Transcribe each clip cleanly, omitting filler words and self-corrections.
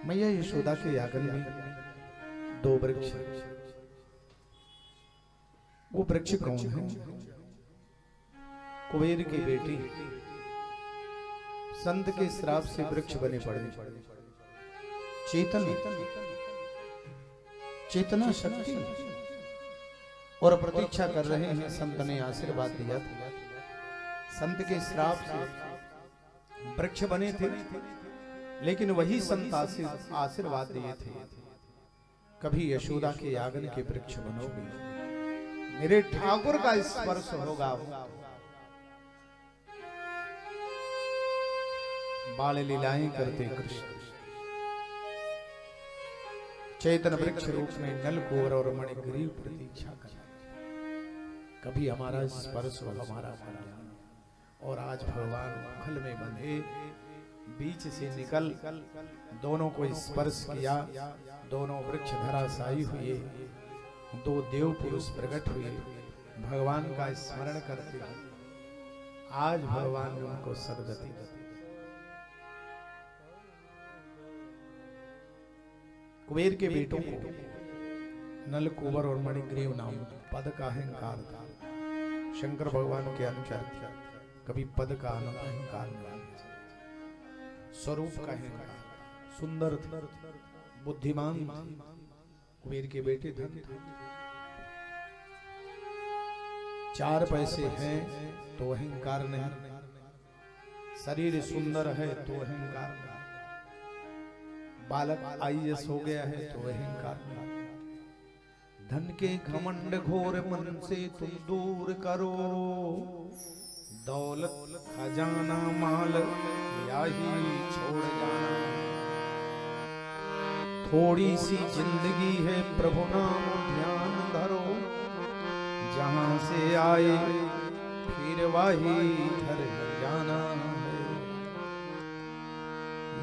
मैया यशोदा के आंगन में दो वृक्ष, वो वृक्ष कौन है? कुबेर की बेटी संत के श्राप से वृक्ष बने पड़े। चेतना शक्ति और प्रतीक्षा कर रहे हैं। संत ने आशीर्वाद दिया था, संत के श्राप से वृक्ष बने थे, लेकिन वही संत आशीर्वाद दिए थे, कभी यशोदा के आंगन के वृक्ष बनोगे, मेरे ठाकुर का स्पर्श होगा। बाल लीलाएं करते कृष्ण चैतन्य वृक्ष रूप में नलकोर और मणिग्रीव प्रतीक्षा कर, कभी हमारा स्पर्श हो, हमारा कल्याण। और आज भगवान फल में बंधे बीच से निकल दोनों को स्पर्श किया, दोनों वृक्ष धराशायी हुए, दो देव पुरुष प्रकट हुए, भगवान का स्मरण करते आज भगवान ने उनको सदगति दी। कुबेर के बेटों को नल कुंवर और मणिग्रीव नाम पद का अहंकार था। शंकर भगवान के अनुसार कभी पद का अहंकार नहीं, स्वरूप का अहंकार, सुंदर बुद्धिमान कुबेर के बेटे धन, चार पैसे हैं तो अहंकार नहीं, शरीर सुंदर है तो अहंकार नहीं, बालक आईएएस हो गया है तो अहंकार नहीं। धन के घमंड घोर मन से तुम दूर करो, दौलत खजाना माल या ही छोड़ जाना। थोड़ी सी जिंदगी है प्रभु नाम ध्यान धरो, जहां से आए फिर वही घर जाना है।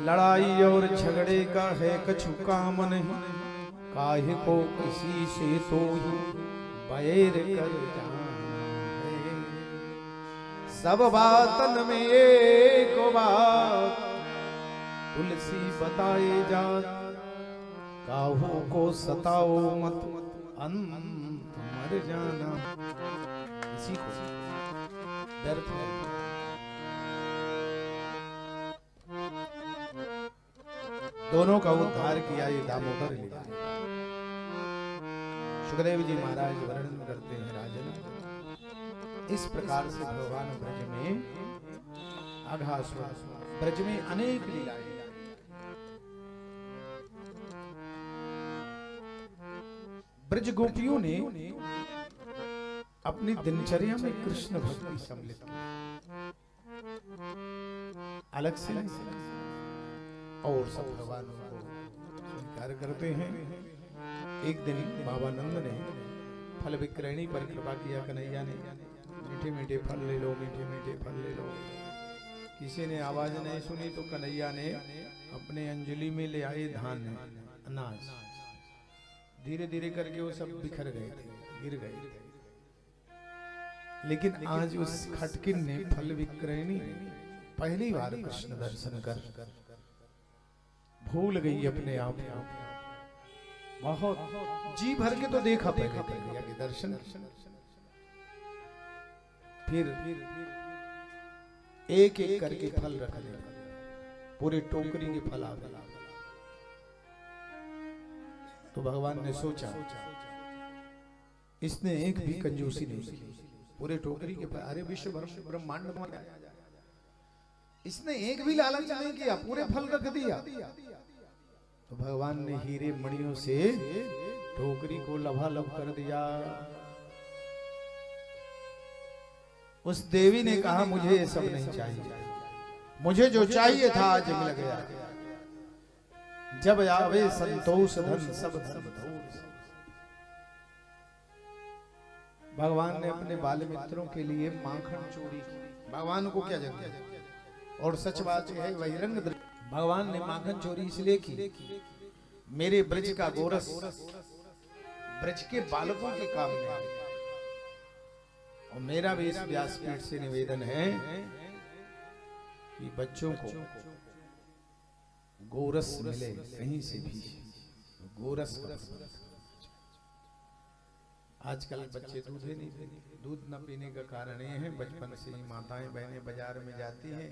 लड़ाई और झगड़े का है कछु काम नहीं, काहे को किसी से तो ही बैर कर जाना है। सब बातन में एक बात तुलसी बताए जा, काहू को सताओ मत अंत मर जाना। इसी को व्यर्थ है। दोनों का उद्धार किया ये दामोदर लीला। सुखदेव जी महाराज वर्णन करते हैं, राजन इस प्रकार से भगवान ब्रज में आघासुर, ब्रज में अनेक लीलाएं, ब्रज गोपियों ने अपनी दिनचर्या में कृष्ण भक्ति सम्मिलित की, अलग से और सब भगवान को स्वीकार करते हैं। एक दिन बाबा नंद ने फल विक्रयणी पर कृपा किया, कन्हैया ने मीठे मीठे फल ले लो, मीठे मीठे फल ले लो। किसी ने आवाज नहीं सुनी तो कन्हैया ने अपने अंजलि में ले आए धान्य अनाज, धीरे धीरे करके वो सब बिखर गए थे, गिर गए थे। लेकिन आज उस खटकिन ने फल विक्रयणी पहली बार कृष्ण दर्शन कर भूल गई अपने आप, बहुत जी भर के तो देखा पहले कन्हैया के दर्शन, फिर एक एक करके फल रख ले, पूरे टोकरी के फल आ गए। तो भगवान ने सोचा इसने एक भी कंजूसी नहीं की, पूरे टोकरी के फल, अरे विश्व ब्रह्मांड में इसने एक भी लालच नहीं किया, पूरे फल रख दिया। तो भगवान ने हीरे मणियों से टोकरी को लभालब कर दिया। उस देवी ने कहा मुझे ये सब नहीं चाहिए, मुझे जो चाहिए था आज मिल गया। जब आवे संतोष धन सब धन धूल। भगवान ने अपने बाल मित्रों के लिए माखन चोरी की, भगवान को क्या जरूरत, और सच बात है बहिरंग भगवान ने माखन चोरी इसलिए की, मेरे ब्रज का गोरस ब्रज के बालकों के काम में आए। और मेरा भी इस व्यासपीठ से निवेदन है कि बच्चों को गोरस मिले कहीं से भी, गोरस का आजकल बच्चे दूध ही नहीं पीते। दूध न पीने का कारण ये है, बचपन से ही माताएं बहनें बाजार में जाती हैं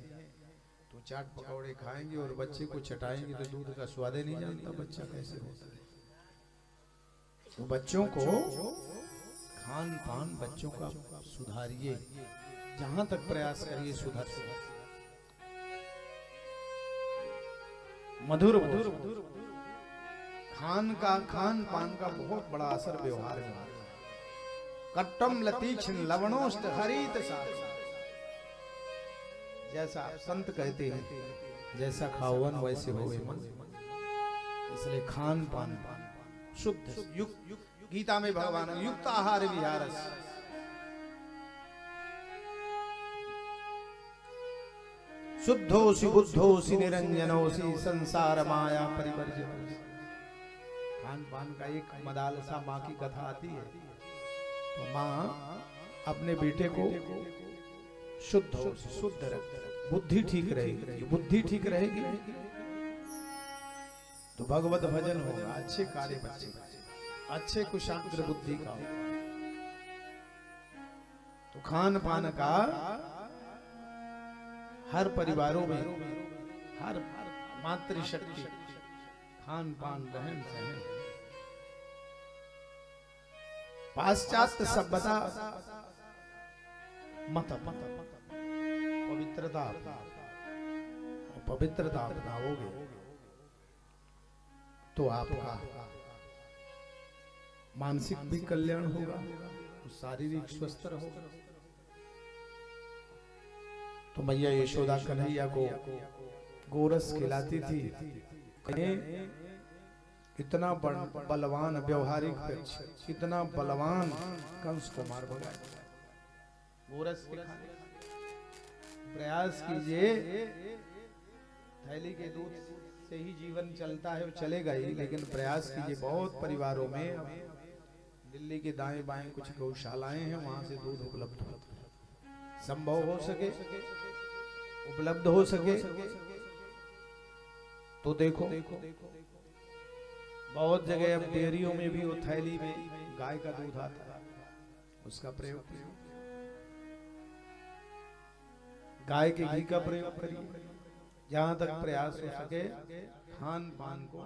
तो चाट पकौड़े खाएंगे और बच्चे को चटाएंगे तो दूध का स्वाद ही नहीं जानता बच्चा कैसे होता है। तो बच्चों को खान पान बच्चों का सुधारिए, जहां तक प्रयास करिए सुधार। मधुर मधुर खान पान का बहुत बड़ा असर व्यवहार में। कट्टम लतीक्ष्ण लवणोष्ट हरित साथ, जैसा संत कहते हैं जैसा खाओ वैसे होवे मन। इसलिए खान पान शुद्ध युक्त, गीता में भगवान युक्त आहार विहारस, शुद्धोसि बुद्धोसि निरंजनोसि संसार माया परिवर्जितोसि। खान पान का एक मदालसा माँ की कथा आती है, तो माँ अपने बेटे को शुद्ध रख, बुद्धि ठीक रहेगी, बुद्धि ठीक रहेगी तो भगवत भजन होगा, अच्छे कार्य बच्चे, अच्छे कुशाग्र बुद्धि का होगा। तो खान पान का हर परिवारों में, हर मातृशक्ति खान पान रहन सहन। पाश्चात्य सभ्यता मत पवित्रता अपनाओगे तो आपका मानसिक भी कल्याण होगा, शारीरिक स्वस्थ रहोगा। तो मैया यशोदा कन्हैया को गोरस खिलाती थी। इतना बलवान व्यवहारिक पक्ष, इतना बलवान कंस को मार भगाया। गोरस के खाने प्रयास कीजिए, थैली के दूध से ही जीवन चलता है, वो चलेगा ही, लेकिन प्रयास कीजिए। बहुत परिवारों में दिल्ली के दाएं बाएं कुछ गौशालाएं हैं, वहां से दूध उपलब्ध होता है। संभव हो सके, उपलब्ध हो सके तो देखो। बहुत जगह अब डेयरियों में भी वो थैली में गाय का दूध आता है, उसका प्रयोग कीजिए। गाय के घी का प्रयोग करिए। जहां तक प्रयास हो सके खान पान को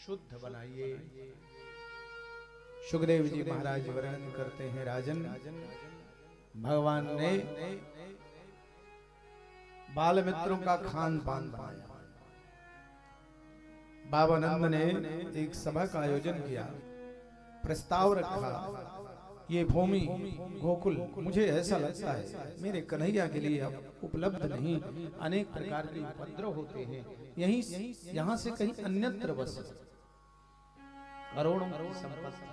शुद्ध बनाइए। सुखदेव जी महाराज वर्णन करते हैं, राजन भगवान ने बाल मित्रों का खान पान बनाया। बाबा नंद ने एक सभा का आयोजन किया, प्रस्ताव रखा, ये भूमि गोकुल मुझे ऐसा लगता है मेरे कन्हैया के लिए अब उपलब्ध नहीं, अनेक प्रकार के उपद्रव होते हैं, यहीं यहाँ से कहीं अन्यत्र बस। करोड़ों संपत्ति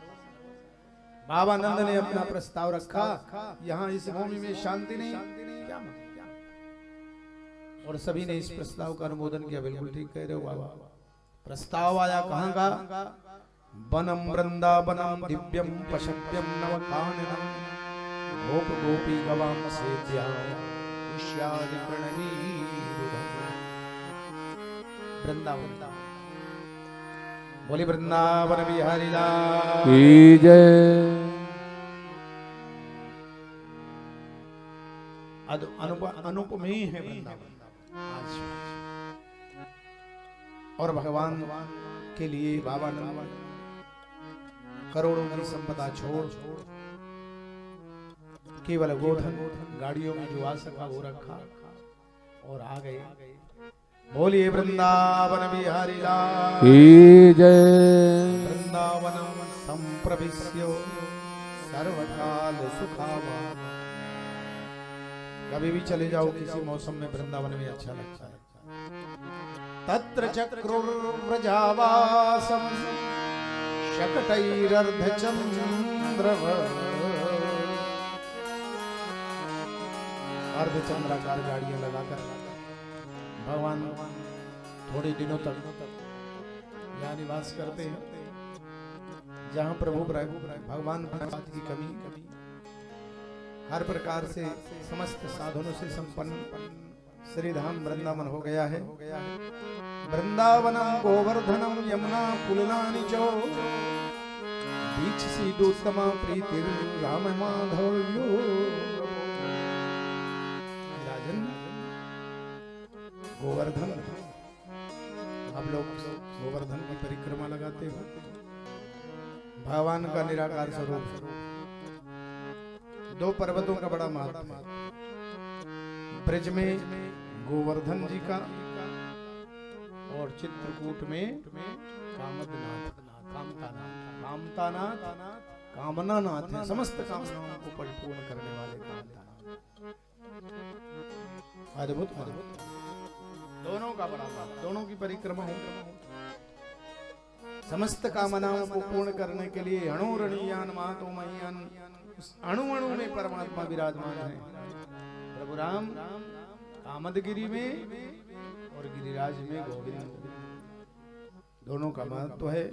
बाबा नंद ने अपना प्रस्ताव रखा, यहाँ इस भूमि में शांति नहीं, क्या और सभी ने इस प्रस्ताव का अनुमोदन किया। बिल्कुल ठीक कह रहे हो बाबा। प्रस्ताव आया कहाँ का? वनम वृंदावनम दिव्यम पशव्यम नवकाननम गोप गोपी गवाम सेव्या पुष्यादि प्रणवी वृंदावन। बोली वृंदावन बिहारी लाल की जय। अनुपमेय है वृंदावन आज, और भगवान के लिए बाबा ने करोड़ों की संपदा छोड़ केवल गोधन गाड़ियों में जो आ सका वो रखा और आ गए। बोलिए वृंदावन बिहारी लाल की जय। वृंदावनम संप्रविश्य सर्वकाल सुखावान। कभी भी चले जाओ किसी मौसम में, वृंदावन में अच्छा लगता है। तत्र चक्रुर्व्रजावासं शकटैरर्धचन्द्रव। अर्धचंद्राकार गाड़ियां लगाकर भगवान थोड़े दिनों तक यहाँ निवास करते हैं, जहाँ प्रभु भगवान बात की कमी हर प्रकार से समस्त साधनों से संपन्न श्री धाम वृंदावन हो गया है। वृंदावनम गोवर्धनम यमुना पुलनानि चो बीच सीदोत्तमा प्रीति राम माधव्यो। राजन गोवर्धन, आप लोग गोवर्धन की परिक्रमा लगाते हो, भगवान का निराकार स्वरूप। दो पर्वतों का बड़ा महत्व है। ब्रज में गोवर्धन जी का और चित्रकूट में कामदनाथ, कामतानाथ, कामनानाथ है, समस्त कामनाओं को परिपूर्ण करने वाले कामतानाथ। अद्भुत अद्भुत, दोनों का बड़ा महत्व, दोनों की परिक्रमा हो। समस्त कामनाओं को पूर्ण करने के लिए अणुरणीयान मातो महीयान, अणु अणु में परमात्मा विराजमान है। प्रभु राम कामदगिरी में और गिरिराज में गोविंद, दोनों का महत्व है।